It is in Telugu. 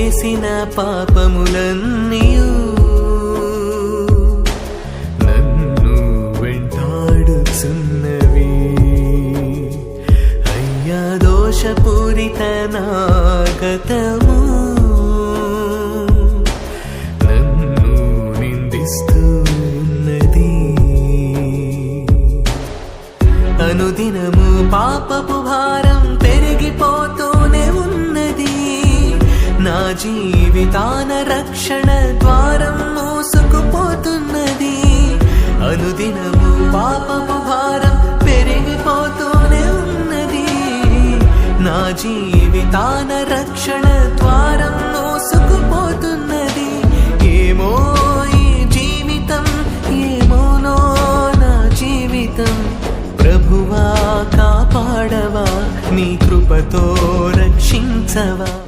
చేసిన పాపములన్నీయు నన్ను వెంటాడుచున్నవి. అయ్యా దోషపూరిత నా గతము నన్ను నిందిస్తున్నది. అనుదినము పాపపు భారం పెరిగిపోతూనే ఉన్నది. నా జీవితాన రక్షణ ద్వారం మూసుకుపోతున్నది. అనుదినము పాపపు భారం పెరిగిపోతూనే ఉన్నది. నా జీవితాన రక్షణ ద్వారం మూసుకుపోతున్నది. ఏమో ఈ జీవితం, ఏమోనో నా జీవితం. ప్రభువా కాపాడవా, నీ కృపతో రక్షించవా.